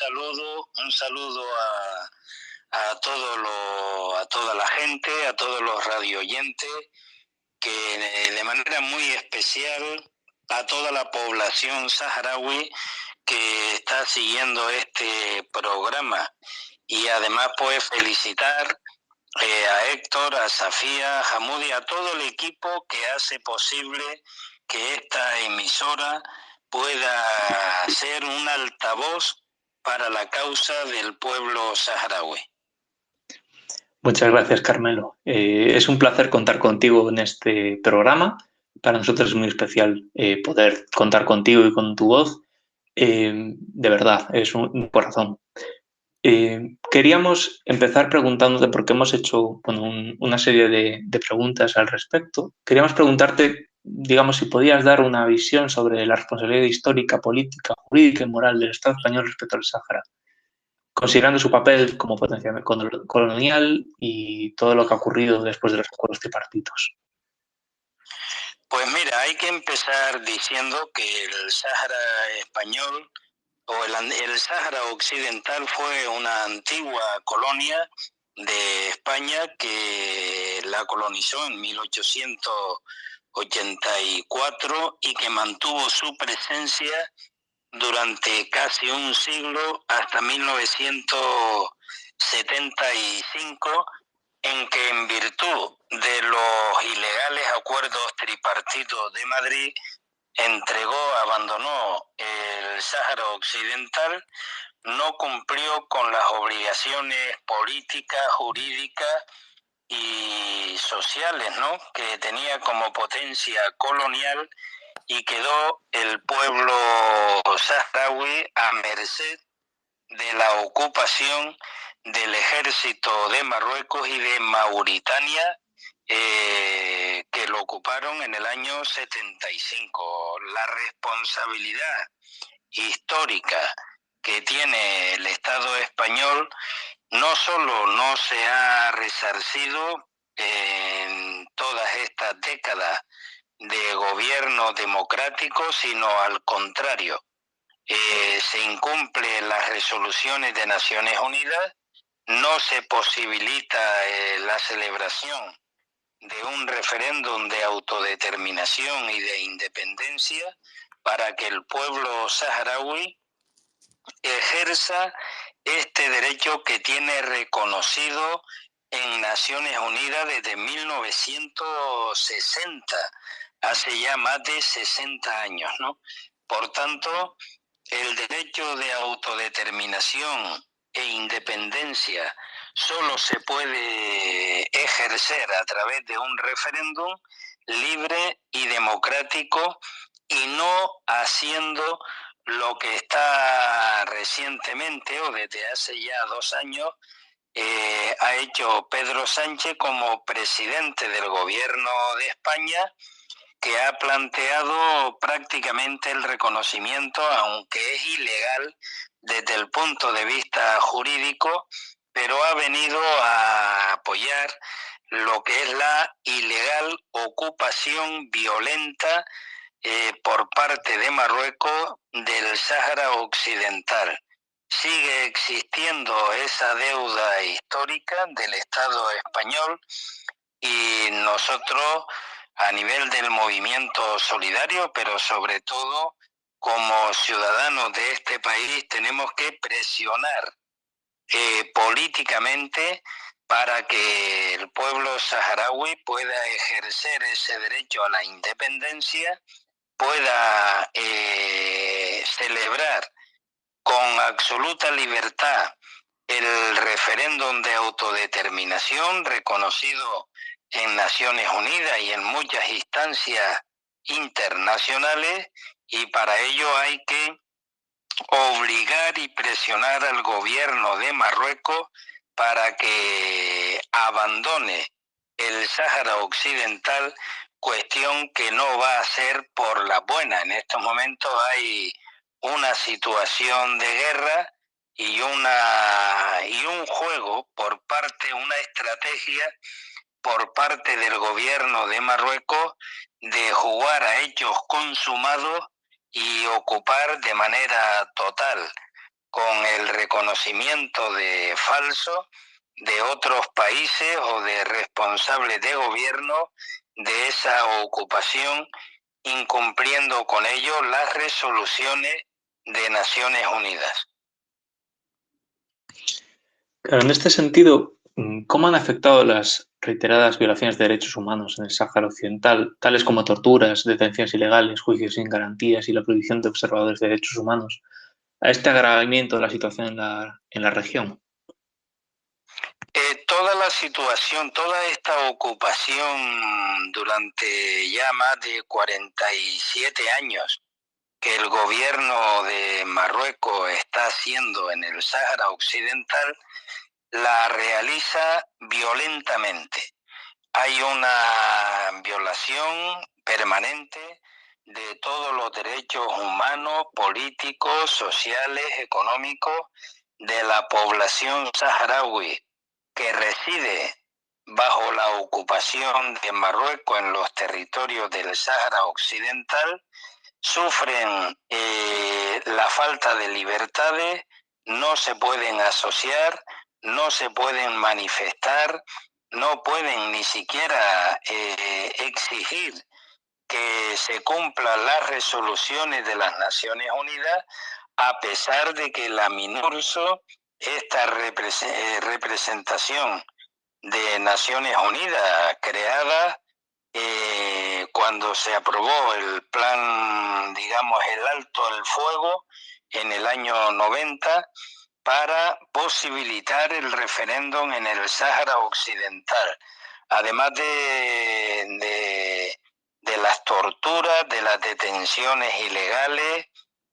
un saludo a toda la gente, a todos los radioyentes, que de manera muy especial a toda la población saharaui que está siguiendo este programa. Y además pues felicitar a Héctor, a Safía, a Hamudi, a todo el equipo que hace posible que esta emisora pueda ser un altavoz para la causa del pueblo saharaui. Muchas gracias, Carmelo. Es un placer contar contigo en este programa. Para nosotros es muy especial poder contar contigo y con tu voz. De verdad, es un corazón. Queríamos empezar preguntándote, porque hemos hecho una serie de preguntas al respecto. Queríamos preguntarte, digamos, si podías dar una visión sobre la responsabilidad histórica, política, jurídica y moral del Estado español respecto al Sáhara, considerando su papel como potencia colonial y todo lo que ha ocurrido después de los acuerdos tripartitos. Pues mira, hay que empezar diciendo que el Sáhara español o el Sáhara occidental fue una antigua colonia de España que la colonizó en 1884 y que mantuvo su presencia durante casi un siglo hasta 1975, en que en virtud de los ilegales acuerdos tripartitos de Madrid abandonó el Sáhara Occidental, no cumplió con las obligaciones políticas, jurídicas y sociales, ¿no?, que tenía como potencia colonial, y quedó el pueblo saharaui a merced de la ocupación del ejército de Marruecos y de Mauritania, que lo ocuparon en el año 75. La responsabilidad histórica que tiene el Estado español no solo no se ha resarcido en todas estas décadas de gobierno democrático, sino al contrario, se incumplen las resoluciones de Naciones Unidas, no se posibilita la celebración de un referéndum de autodeterminación y de independencia para que el pueblo saharaui ejerza este derecho que tiene reconocido en Naciones Unidas desde 1960, hace ya más de 60 años, ¿no? Por tanto, el derecho de autodeterminación e independencia solo se puede ejercer a través de un referéndum libre y democrático, y no haciendo lo que está recientemente o desde hace ya 2 años ha hecho Pedro Sánchez como presidente del gobierno de España, que ha planteado prácticamente el reconocimiento, aunque es ilegal desde el punto de vista jurídico, pero ha venido a apoyar lo que es la ilegal ocupación violenta por parte de Marruecos del Sáhara Occidental. Sigue existiendo esa deuda histórica del Estado español, y nosotros, a nivel del movimiento solidario, pero sobre todo como ciudadanos de este país, tenemos que presionar políticamente para que el pueblo saharaui pueda ejercer ese derecho a la independencia, pueda celebrar con absoluta libertad el referéndum de autodeterminación reconocido en Naciones Unidas y en muchas instancias internacionales, y para ello hay que obligar y presionar al gobierno de Marruecos para que abandone el Sáhara Occidental, cuestión que no va a ser por la buena. En estos momentos hay una situación de guerra y un juego por parte, una estrategia por parte del gobierno de Marruecos de jugar a hechos consumados y ocupar de manera total con el reconocimiento de falso de otros países o de responsables de gobierno de esa ocupación, incumpliendo con ello las resoluciones de Naciones Unidas. Claro, en este sentido, ¿cómo han afectado las reiteradas violaciones de derechos humanos en el Sáhara Occidental, tales como torturas, detenciones ilegales, juicios sin garantías y la prohibición de observadores de derechos humanos, a este agravamiento de la situación en la región? Toda la situación, toda esta ocupación durante ya más de 47 años que el gobierno de Marruecos está haciendo en el Sáhara Occidental, la realiza violentamente. Hay una violación permanente de todos los derechos humanos, políticos, sociales, económicos de la población saharaui que reside bajo la ocupación de Marruecos en los territorios del Sáhara Occidental. Sufren la falta de libertades, no se pueden asociar, no se pueden manifestar, no pueden ni siquiera exigir que se cumplan las resoluciones de las Naciones Unidas, a pesar de que la MINURSO, esta representación de Naciones Unidas creada cuando se aprobó el plan, digamos, el alto al fuego en el año 90 para posibilitar el referéndum en el Sáhara Occidental, además de las torturas, de las detenciones ilegales.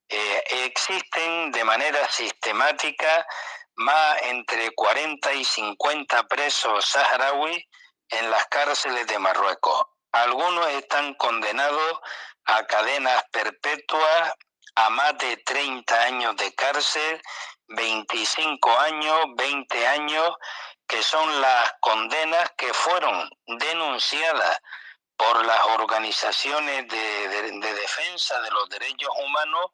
Existen de manera sistemática más entre 40 y 50 presos saharauis en las cárceles de Marruecos. Algunos están condenados a cadenas perpetuas, a más de 30 años de cárcel, 25 años, 20 años, que son las condenas que fueron denunciadas por las organizaciones de defensa de los derechos humanos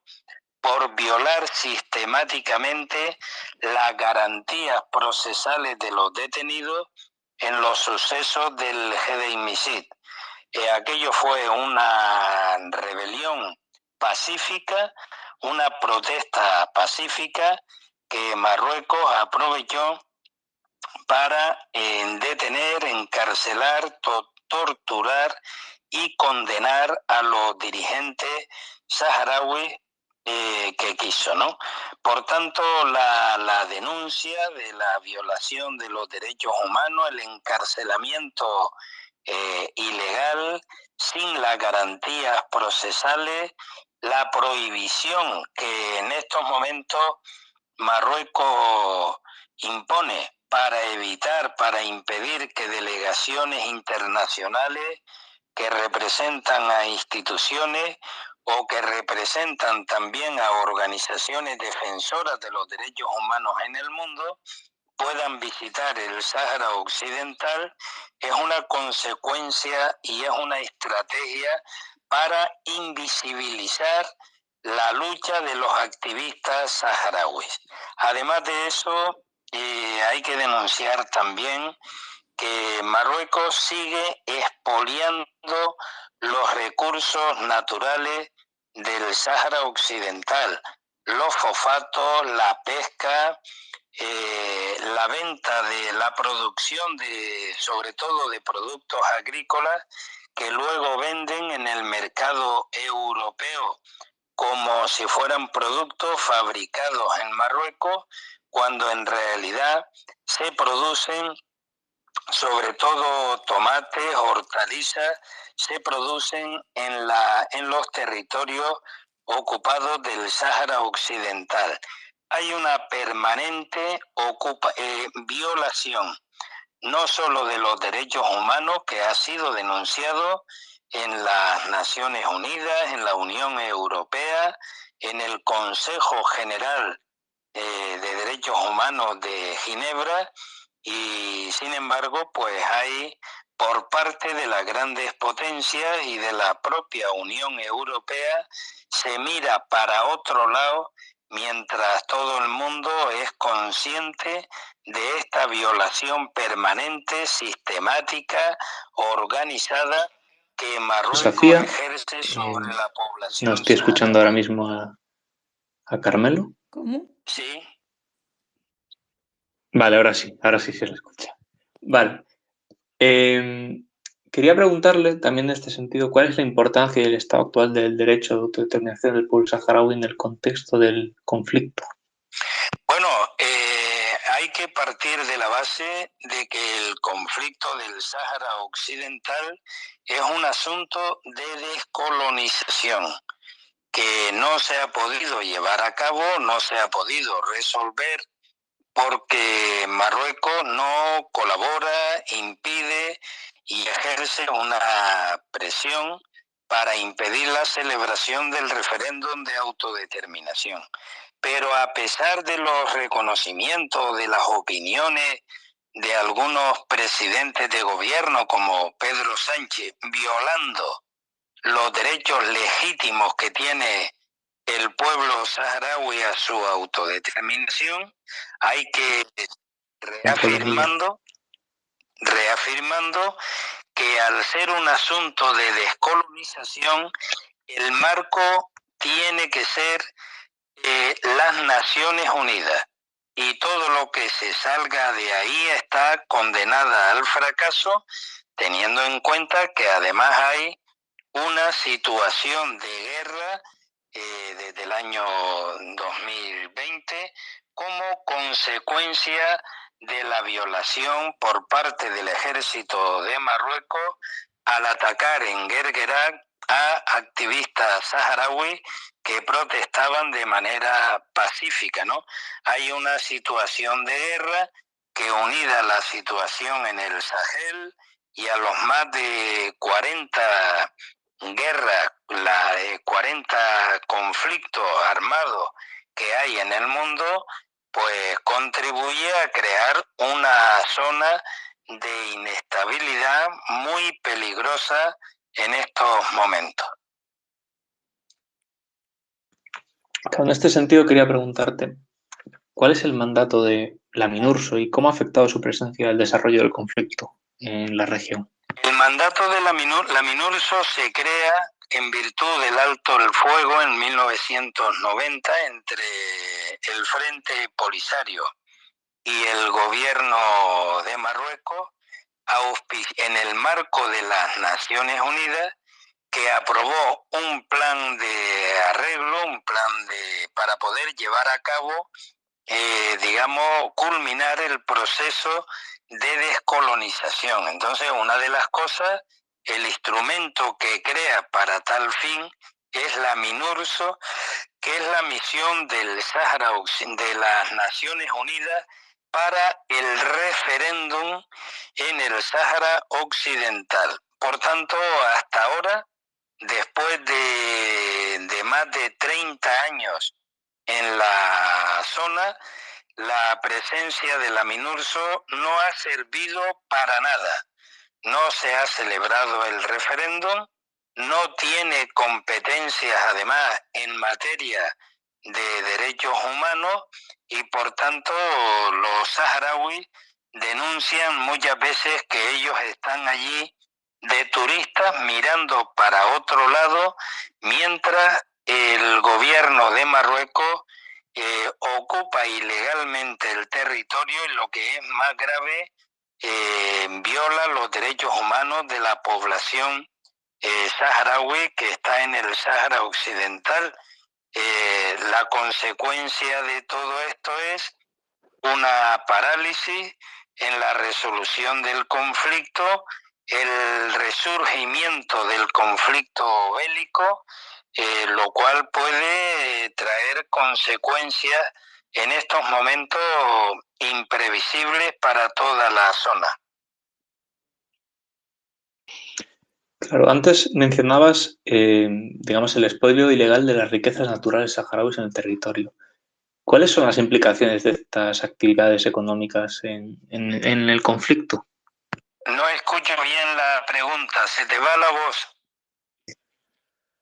por violar sistemáticamente las garantías procesales de los detenidos en los sucesos del Hedei Misit. Aquello fue una rebelión pacífica, una protesta pacífica que Marruecos aprovechó para detener, encarcelar, torturar y condenar a los dirigentes saharauis que quiso, ¿no? Por tanto, la denuncia de la violación de los derechos humanos, el encarcelamiento ilegal, sin las garantías procesales, la prohibición que en estos momentos Marruecos impone para evitar, para impedir que delegaciones internacionales que representan a instituciones o que representan también a organizaciones defensoras de los derechos humanos en el mundo puedan visitar el Sáhara Occidental, es una consecuencia y es una estrategia para invisibilizar la lucha de los activistas saharauis. Además de eso, hay que denunciar también que Marruecos sigue expoliando los recursos naturales del Sáhara Occidental, los fosfatos, la pesca, la venta de la producción de, sobre todo de productos agrícolas que luego venden en el mercado europeo como si fueran productos fabricados en Marruecos, cuando en realidad se producen sobre todo tomates, hortalizas, se producen en los territorios ocupados del Sáhara Occidental. Hay una permanente violación, no solo de los derechos humanos, que ha sido denunciado en las Naciones Unidas, en la Unión Europea, en el Consejo General de Derechos Humanos de Ginebra, y sin embargo, pues hay por parte de las grandes potencias y de la propia Unión Europea, se mira para otro lado mientras todo el mundo es consciente de esta violación permanente, sistemática, organizada, que Marruecos ejerce sobre la población. No estoy escuchando ahora mismo a Carmelo. ¿Cómo? Sí. Vale, ahora sí se le escucha. Vale. Quería preguntarle también en este sentido, ¿cuál es la importancia del estado actual del derecho de autodeterminación del pueblo saharaui en el contexto del conflicto? Bueno, hay que partir de la base de que el conflicto del Sáhara Occidental es un asunto de descolonización que no se ha podido llevar a cabo, no se ha podido resolver porque Marruecos no colabora, impide y ejerce una presión para impedir la celebración del referéndum de autodeterminación. Pero a pesar de los reconocimientos, de las opiniones de algunos presidentes de gobierno como Pedro Sánchez, violando los derechos legítimos que tiene el pueblo saharaui a su autodeterminación, hay que reafirmando que al ser un asunto de descolonización, el marco tiene que ser las Naciones Unidas, y todo lo que se salga de ahí está condenada al fracaso, teniendo en cuenta que además hay una situación de guerra desde el año 2020 como consecuencia de la violación por parte del ejército de Marruecos al atacar en Guerguerat a activistas saharauis que protestaban de manera pacífica, ¿no? Hay una situación de guerra que, unida a la situación en el Sahel y a los más de 40 guerras, 40 conflictos armados que hay en el mundo, pues contribuye a crear una zona de inestabilidad muy peligrosa en estos momentos. En este sentido quería preguntarte, ¿cuál es el mandato de la MINURSO y cómo ha afectado su presencia al desarrollo del conflicto en la región? El mandato de la MINURSO se crea en virtud del alto el fuego en 1990 entre el Frente Polisario y el gobierno de Marruecos, en el marco de las Naciones Unidas, que aprobó un plan de arreglo, para poder llevar a cabo, culminar el proceso de descolonización. Entonces, una de las cosas, el instrumento que crea para tal fin es la MINURSO, que es la misión del Sáhara de las Naciones Unidas para el referéndum en el Sáhara Occidental. Por tanto, hasta ahora, después de más de 30 años en la zona, la presencia de la MINURSO no ha servido para nada. No se ha celebrado el referéndum, no tiene competencias además en materia de derechos humanos y por tanto los saharauis denuncian muchas veces que ellos están allí de turistas mirando para otro lado mientras el gobierno de Marruecos ocupa ilegalmente el territorio y, lo que es más grave, viola los derechos humanos de la población saharaui que está en el Sáhara Occidental. La consecuencia de todo esto es una parálisis en la resolución del conflicto, el resurgimiento del conflicto bélico, lo cual puede traer consecuencias en estos momentos imprevisibles para toda la zona. Claro, antes mencionabas, el expolio ilegal de las riquezas naturales saharauis en el territorio. ¿Cuáles son las implicaciones de estas actividades económicas en el conflicto? No escucho bien la pregunta, se te va la voz.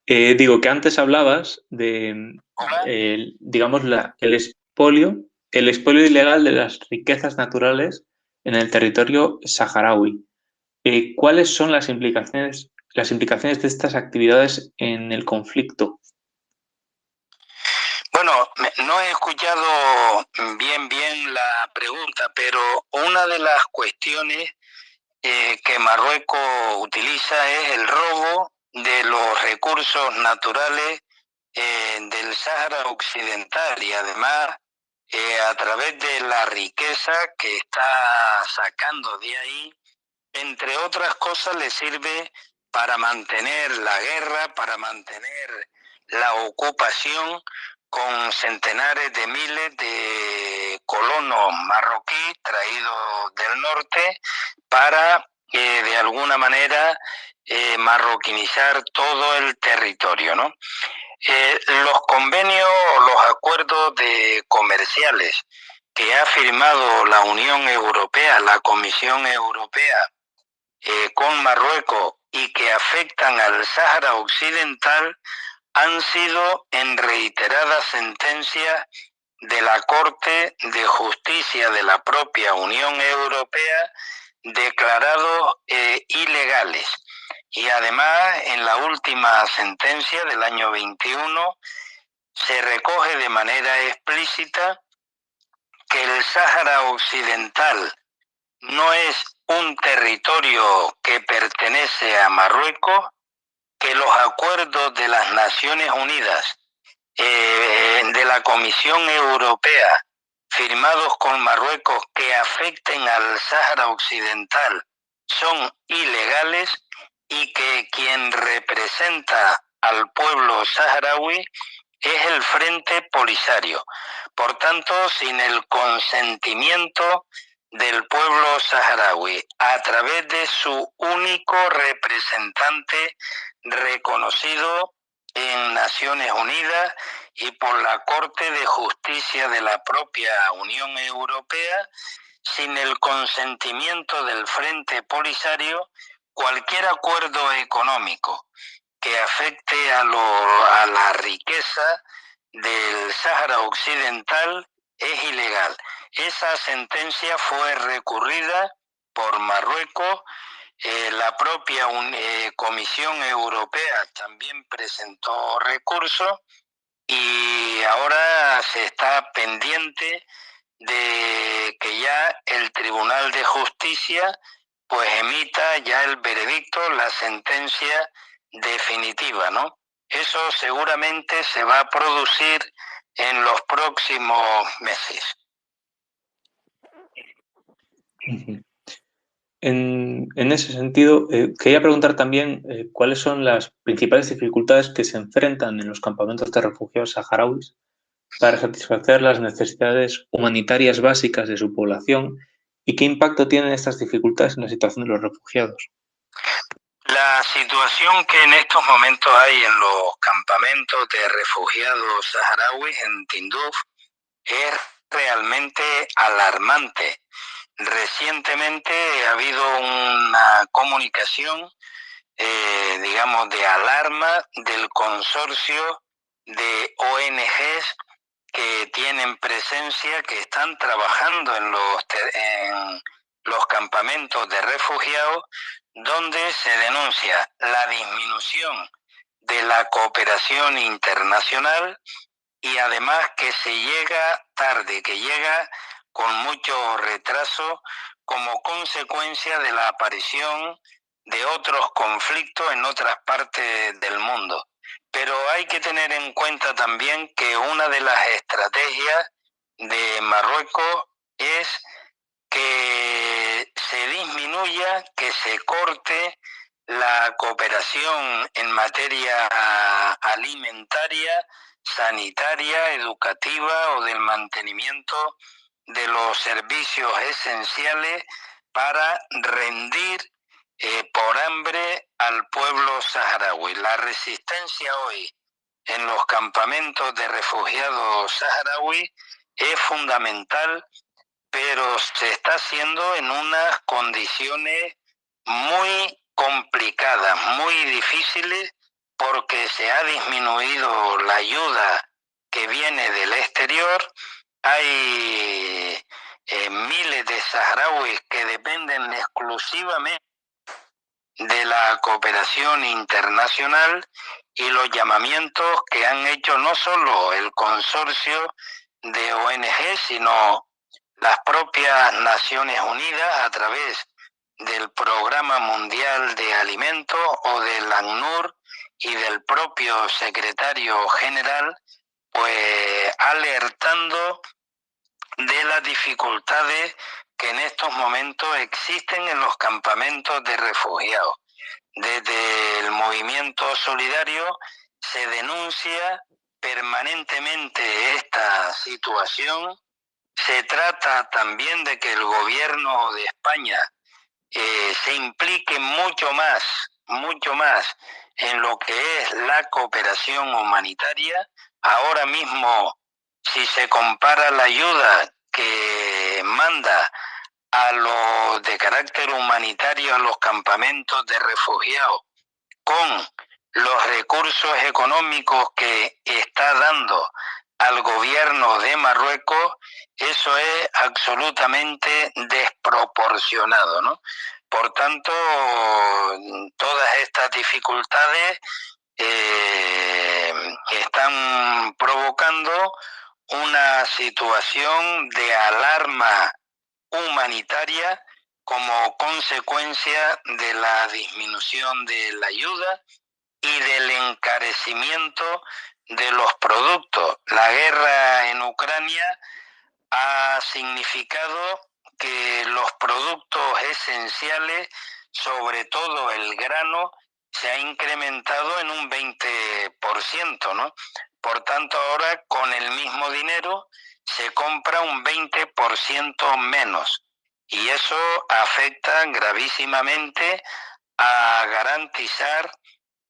Digo que antes hablabas de Hola. digamos, el expolio ilegal de las riquezas naturales en el territorio saharaui. ¿Cuáles son las implicaciones de estas actividades en el conflicto? Bueno, no he escuchado bien la pregunta, pero una de las cuestiones que Marruecos utiliza es el robo de los recursos naturales del Sáhara Occidental y además a través de la riqueza que está sacando de ahí, entre otras cosas, le sirve para mantener la guerra, para mantener la ocupación con centenares de miles de colonos marroquíes traídos del norte para, de alguna manera, marroquinizar todo el territorio, ¿no? Los convenios o los acuerdos comerciales que ha firmado la Unión Europea, la Comisión Europea, con Marruecos y que afectan al Sáhara Occidental han sido en reiteradas sentencias de la Corte de Justicia de la propia Unión Europea declarados ilegales. Y además, en la última sentencia del año 21, se recoge de manera explícita que el Sáhara Occidental no es un territorio que pertenece a Marruecos, que los acuerdos de las Naciones Unidas, de la Comisión Europea, firmados con Marruecos que afecten al Sáhara Occidental, son ilegales y que quien representa al pueblo saharaui es el Frente Polisario. Por tanto, sin el consentimiento del pueblo saharaui, a través de su único representante reconocido en Naciones Unidas y por la Corte de Justicia de la propia Unión Europea, sin el consentimiento del Frente Polisario, cualquier acuerdo económico que afecte a la riqueza del Sáhara Occidental es ilegal. Esa sentencia fue recurrida por Marruecos. La propia Comisión Europea también presentó recurso y ahora se está pendiente de que ya el Tribunal de Justicia pues emita ya el veredicto, la sentencia definitiva, ¿no? Eso seguramente se va a producir en los próximos meses. En ese sentido, quería preguntar también cuáles son las principales dificultades que se enfrentan en los campamentos de refugiados saharauis para satisfacer las necesidades humanitarias básicas de su población y qué impacto tienen estas dificultades en la situación de los refugiados. La situación que en estos momentos hay en los campamentos de refugiados saharauis en Tinduf es realmente alarmante. Recientemente ha habido una comunicación, digamos, de alarma del consorcio de ONGs que tienen presencia, que están trabajando en los campamentos de refugiados, donde se denuncia la disminución de la cooperación internacional y además que se llega tarde, que llega con mucho retraso como consecuencia de la aparición de otros conflictos en otras partes del mundo. Pero hay que tener en cuenta también que una de las estrategias de Marruecos es que se disminuya, que se corte la cooperación en materia alimentaria, sanitaria, educativa o del mantenimiento de los servicios esenciales para rendir por hambre al pueblo saharaui. La resistencia hoy en los campamentos de refugiados saharaui es fundamental, pero se está haciendo en unas condiciones muy complicadas, muy difíciles, porque se ha disminuido la ayuda que viene del exterior. Hay miles de saharauis que dependen exclusivamente de la cooperación internacional y los llamamientos que han hecho no solo el consorcio de ONG, sino las propias Naciones Unidas a través del Programa Mundial de Alimentos o del ACNUR y del propio secretario general, pues alertando de las dificultades que en estos momentos existen en los campamentos de refugiados. Desde el movimiento solidario se denuncia permanentemente esta situación. Se trata también de que el gobierno de España se implique mucho más en lo que es la cooperación humanitaria. Ahora mismo, si se compara la ayuda que manda a los de carácter humanitario a los campamentos de refugiados con los recursos económicos que está dando al gobierno de Marruecos, eso es absolutamente desproporcionado, ¿no? Por tanto, todas estas dificultades están provocando una situación de alarma humanitaria como consecuencia de la disminución de la ayuda y del encarecimiento de los productos. La guerra en Ucrania ha significado que los productos esenciales, sobre todo el grano, se ha incrementado en un 20%, ¿no? Por tanto, ahora con el mismo dinero se compra un 20% menos y eso afecta gravísimamente a garantizar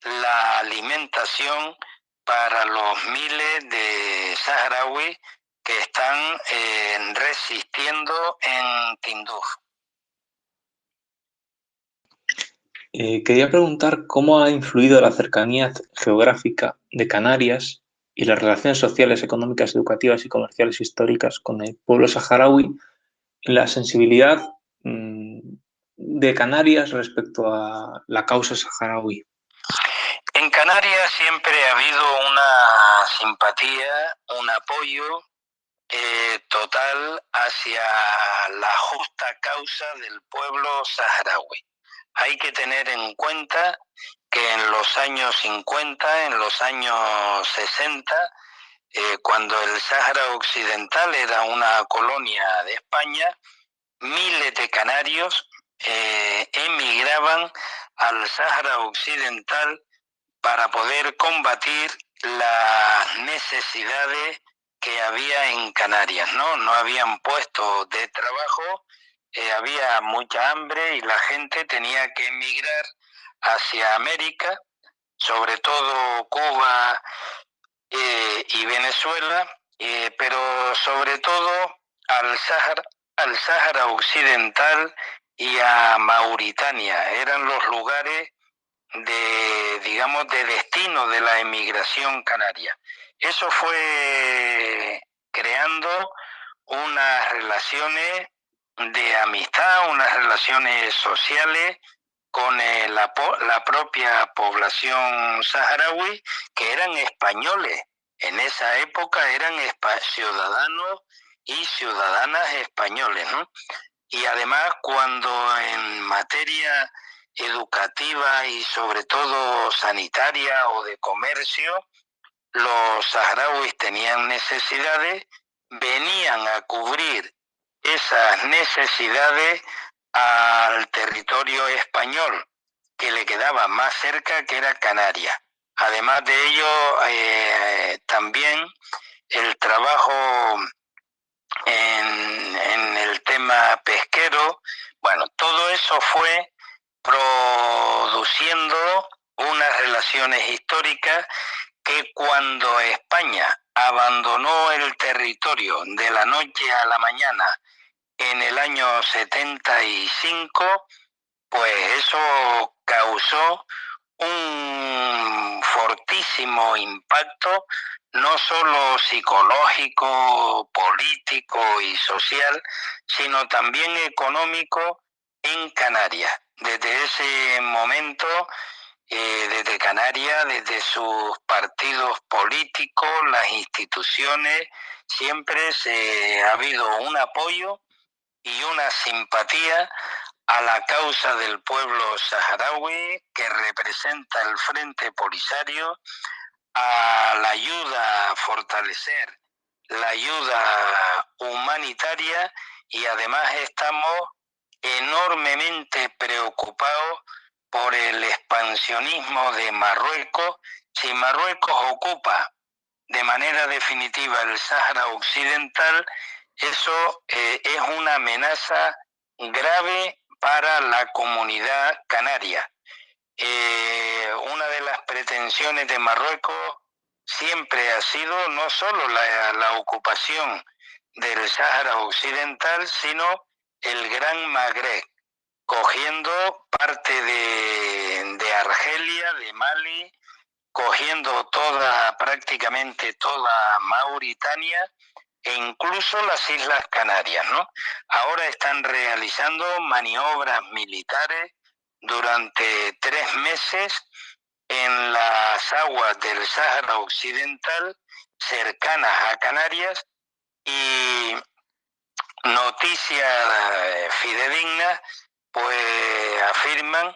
la alimentación para los miles de saharauis que están resistiendo en Tinduf. Quería preguntar cómo ha influido la cercanía geográfica de Canarias y las relaciones sociales, económicas, educativas y comerciales históricas con el pueblo saharaui en la sensibilidad de Canarias respecto a la causa saharaui. En Canarias siempre ha habido una simpatía, un apoyo total hacia la justa causa del pueblo saharaui. Hay que tener en cuenta que en los años 50, en los años 60, cuando el Sáhara Occidental era una colonia de España, miles de canarios emigraban al Sáhara Occidental para poder combatir las necesidades que había en Canarias, ¿no? No habían puestos de trabajo, había mucha hambre y la gente tenía que emigrar hacia América, sobre todo Cuba y Venezuela, pero sobre todo al Sáhara Occidental y a Mauritania. Eran los lugares digamos, de destino de la emigración canaria. Eso fue creando unas relaciones de amistad, unas relaciones sociales con la propia población saharaui, que eran españoles. En esa época eran ciudadanos y ciudadanas españoles, ¿no? Y además, cuando en materia educativa y sobre todo sanitaria o de comercio, los saharauis tenían necesidades, venían a cubrir esas necesidades al territorio español que le quedaba más cerca, que era Canarias. Además de ello, también el trabajo en el tema pesquero, bueno, todo eso fue produciendo unas relaciones históricas que cuando España abandonó el territorio de la noche a la mañana en el año 75, pues eso causó un fortísimo impacto no solo psicológico, político y social, sino también económico en Canarias. Desde ese momento, desde Canarias, desde sus partidos políticos, las instituciones, siempre ha habido un apoyo y una simpatía a la causa del pueblo saharaui que representa el Frente Polisario, a la ayuda a fortalecer la ayuda humanitaria, y además estamos enormemente preocupados por el expansionismo de Marruecos. Si Marruecos ocupa de manera definitiva el Sáhara Occidental, eso es una amenaza grave para la comunidad canaria. Una de las pretensiones de Marruecos siempre ha sido no solo la ocupación del Sáhara Occidental, sino el Gran Magreb, cogiendo parte de Argelia, de Mali, cogiendo prácticamente toda Mauritania e incluso las Islas Canarias, ¿no? Ahora están realizando maniobras militares durante 3 meses en las aguas del Sáhara Occidental, cercanas a Canarias, y noticias fidedignas pues afirman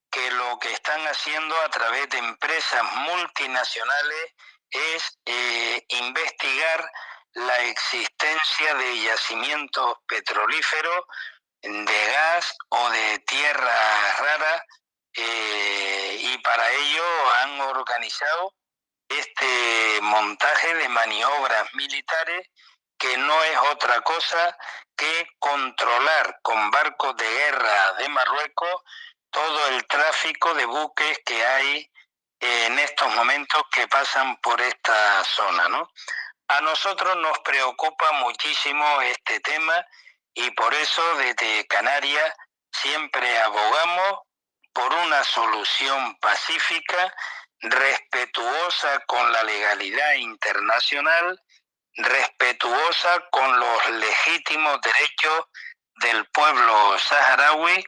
que lo que están haciendo a través de empresas multinacionales es investigar la existencia de yacimientos petrolíferos, de gas o de tierras raras, y para ello han organizado este montaje de maniobras militares, que no es otra cosa que controlar con barcos de guerra de Marruecos todo el tráfico de buques que hay en estos momentos que pasan por esta zona, ¿no? A nosotros nos preocupa muchísimo este tema, y por eso desde Canarias siempre abogamos por una solución pacífica, respetuosa con la legalidad internacional, respetuosa con los legítimos derechos del pueblo saharaui,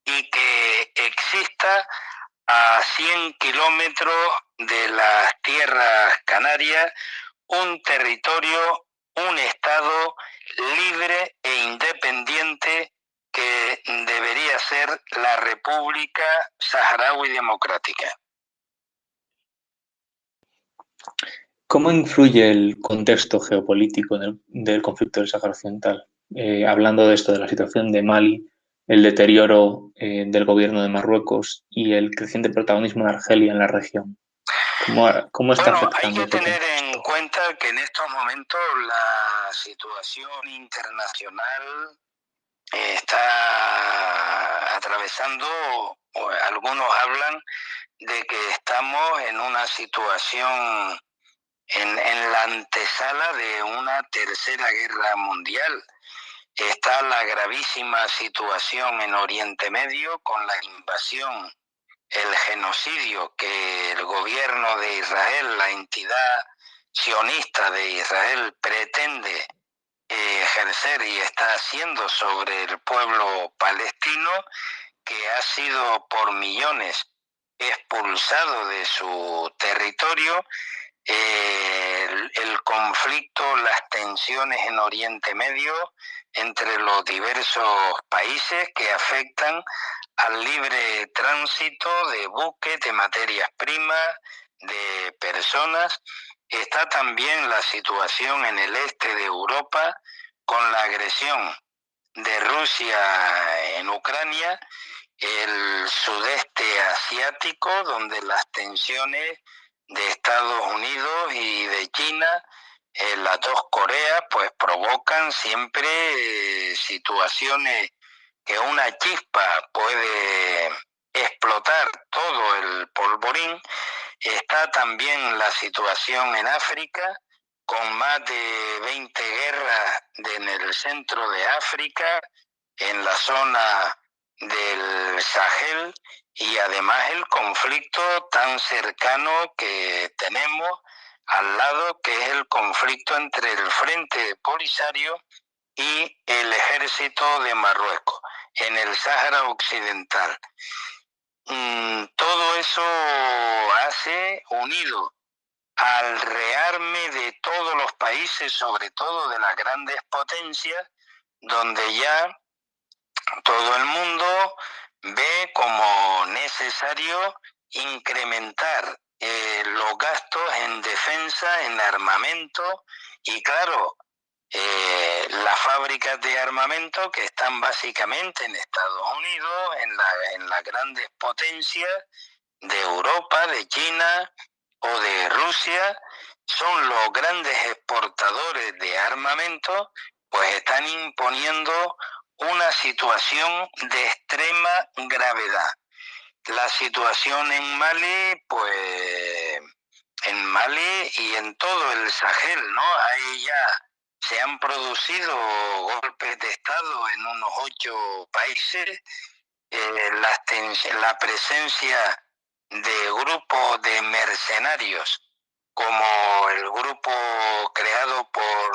y que exista a 100 kilómetros de las tierras canarias un territorio, un Estado libre e independiente que debería ser la República Saharaui Democrática. ¿Cómo influye el contexto geopolítico del conflicto del Sáhara Occidental? Hablando de esto, de la situación de Mali, el deterioro del gobierno de Marruecos y el creciente protagonismo de Argelia en la región. ¿Cómo está afectando? Hay que tener en cuenta que en estos momentos la situación internacional está atravesando, algunos hablan de que estamos en una situación en la antesala de una tercera guerra mundial. Está la gravísima situación en Oriente Medio con la invasión, el genocidio que el gobierno de Israel, la entidad sionista de Israel, pretende ejercer y está haciendo sobre el pueblo palestino, que ha sido por millones expulsado de su territorio. El conflicto, las tensiones en Oriente Medio entre los diversos países que afectan al libre tránsito de buques, de materias primas, de personas. Está también la situación en el este de Europa con la agresión de Rusia en Ucrania, el sudeste asiático, donde las tensiones de Estados Unidos y de China, las dos Coreas, pues provocan siempre situaciones que una chispa puede explotar todo el polvorín. Está también la situación en África, con más de 20 guerras en el centro de África, en la zona del Sahel, y además el conflicto tan cercano que tenemos al lado, que es el conflicto entre el Frente Polisario y el ejército de Marruecos en el Sáhara Occidental. Todo eso hace, unido al rearme de todos los países, sobre todo de las grandes potencias, donde ya todo el mundo ve como necesario incrementar los gastos en defensa, en armamento, y claro, las fábricas de armamento que están básicamente en Estados Unidos, en las grandes potencias de Europa, de China o de Rusia, son los grandes exportadores de armamento, pues están imponiendo una situación de extrema gravedad. La situación en Mali, pues en Mali y en todo el Sahel, ¿no? Ahí ya se han producido golpes de Estado en unos 8 países, la presencia de grupos de mercenarios, como el grupo creado por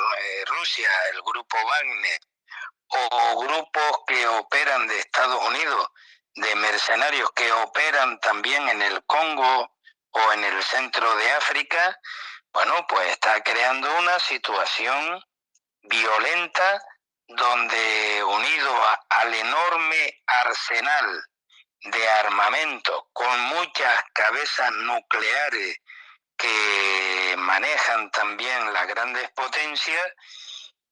Rusia, el grupo Wagner, o grupos que operan de Estados Unidos, de mercenarios que operan también en el Congo o en el centro de África, bueno, pues está creando una situación violenta donde, unido al enorme arsenal de armamento con muchas cabezas nucleares que manejan también las grandes potencias,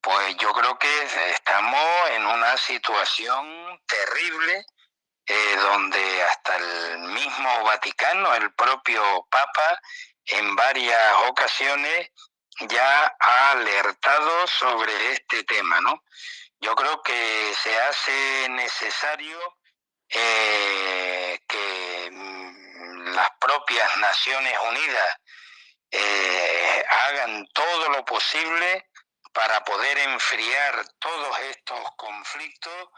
pues yo creo que estamos en una situación terrible, donde hasta el mismo Vaticano, el propio Papa, en varias ocasiones ya ha alertado sobre este tema, ¿no? Yo creo que se hace necesario que las propias Naciones Unidas hagan todo lo posible para poder enfriar todos estos conflictos,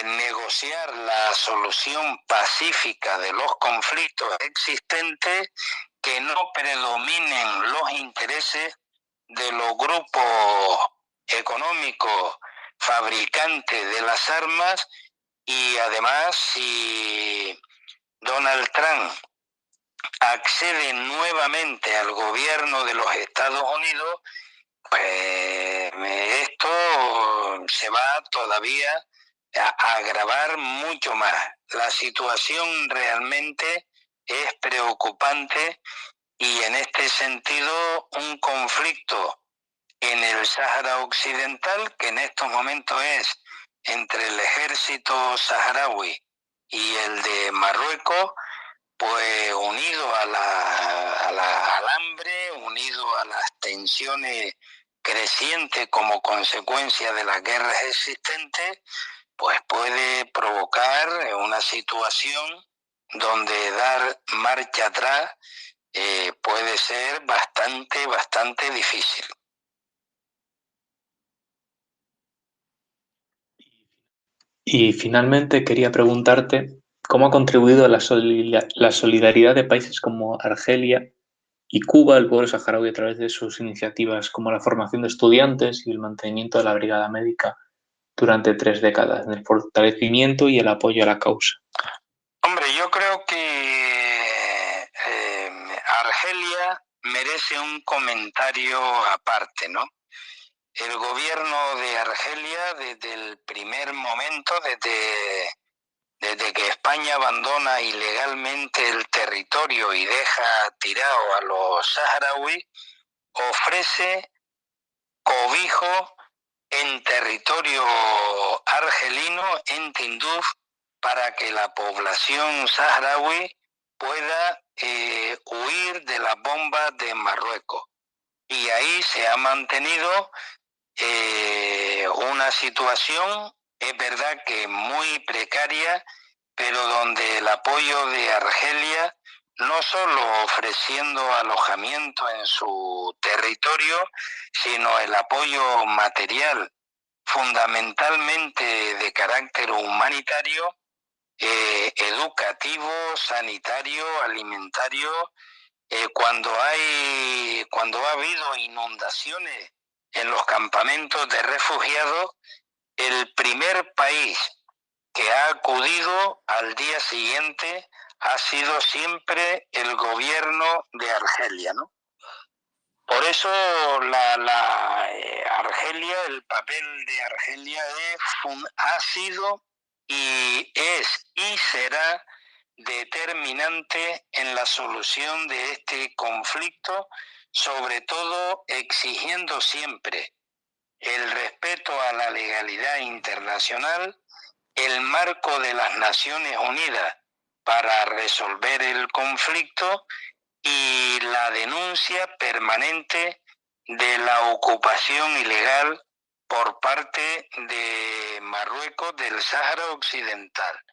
negociar la solución pacífica de los conflictos existentes, que no predominen los intereses de los grupos económicos fabricantes de las armas. Y además, si Donald Trump accede nuevamente al gobierno de los Estados Unidos, pues esto se va todavía a agravar mucho más. La situación realmente es preocupante, y en este sentido un conflicto en el Sáhara Occidental, que en estos momentos es entre el ejército saharaui y el de Marruecos, pues unido al hambre, unido a las tensiones crecientes como consecuencia de las guerras existentes, pues puede provocar una situación donde dar marcha atrás puede ser bastante difícil. Y finalmente quería preguntarte cómo ha contribuido la solidaridad de países como Argelia y Cuba al pueblo saharaui a través de sus iniciativas como la formación de estudiantes y el mantenimiento de la brigada médica durante 3 décadas, en el fortalecimiento y el apoyo a la causa. Hombre, yo creo que Argelia merece un comentario aparte, ¿no? El gobierno de Argelia, desde el primer momento, desde que España abandona ilegalmente el territorio y deja tirado a los saharauis, ofrece cobijo en territorio argelino, en Tinduf, para que la población saharaui pueda huir de las bombas de Marruecos. Y ahí se ha mantenido una situación, es verdad que muy precaria, pero donde el apoyo de Argelia, no solo ofreciendo alojamiento en su territorio, sino el apoyo material, fundamentalmente de carácter humanitario, educativo, sanitario, alimentario, cuando ha habido inundaciones en los campamentos de refugiados, el primer país que ha acudido al día siguiente ha sido siempre el gobierno de Argelia, ¿no? Por eso Argelia, el papel de Argelia ha sido y es y será determinante en la solución de este conflicto, sobre todo exigiendo siempre el respeto a la legalidad internacional, el marco de las Naciones Unidas para resolver el conflicto y la denuncia permanente de la ocupación ilegal por parte de Marruecos del Sáhara Occidental.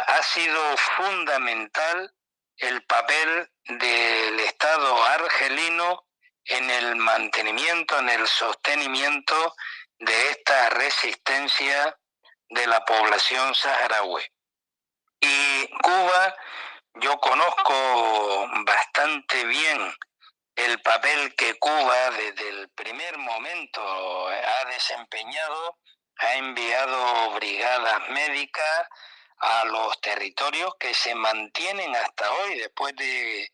Ha sido fundamental el papel del Estado argelino en el mantenimiento, en el sostenimiento de esta resistencia de la población saharaui. Y Cuba, yo conozco bastante bien el papel que Cuba desde el primer momento ha desempeñado, ha enviado brigadas médicas a los territorios que se mantienen hasta hoy, después de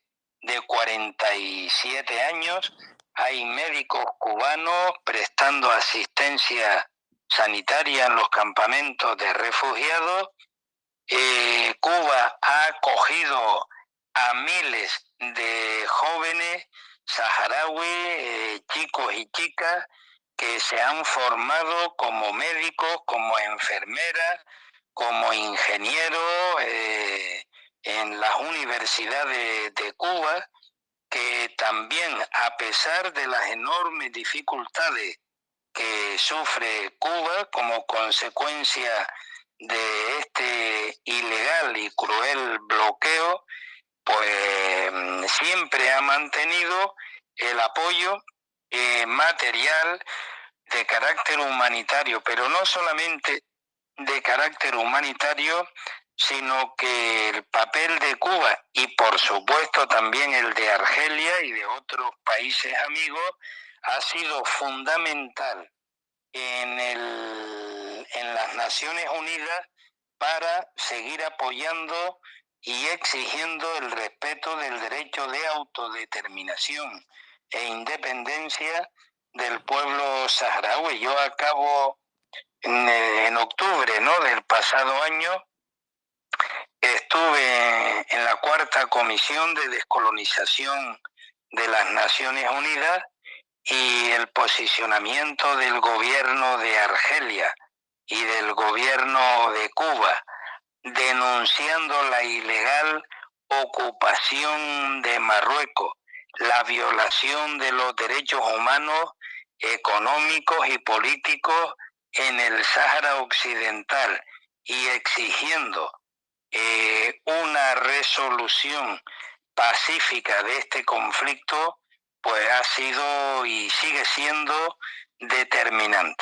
47 años, hay médicos cubanos prestando asistencia sanitaria en los campamentos de refugiados. Cuba ha acogido a miles de jóvenes saharauis, chicos y chicas, que se han formado como médicos, como enfermeras, como ingenieros en las universidades de Cuba, que también, a pesar de las enormes dificultades que sufre Cuba como consecuencia de este ilegal y cruel bloqueo, pues siempre ha mantenido el apoyo material de carácter humanitario, pero no solamente de carácter humanitario, sino que el papel de Cuba y por supuesto también el de Argelia y de otros países amigos ha sido fundamental en las Naciones Unidas para seguir apoyando y exigiendo el respeto del derecho de autodeterminación e independencia del pueblo saharaui. Yo acabo en octubre, ¿no?, del pasado año, estuve en la 4ª Comisión de Descolonización de las Naciones Unidas y el posicionamiento del gobierno de Argelia y del gobierno de Cuba denunciando la ilegal ocupación de Marruecos, la violación de los derechos humanos, económicos y políticos en el Sáhara Occidental y exigiendo una resolución pacífica de este conflicto, pues ha sido y sigue siendo determinante.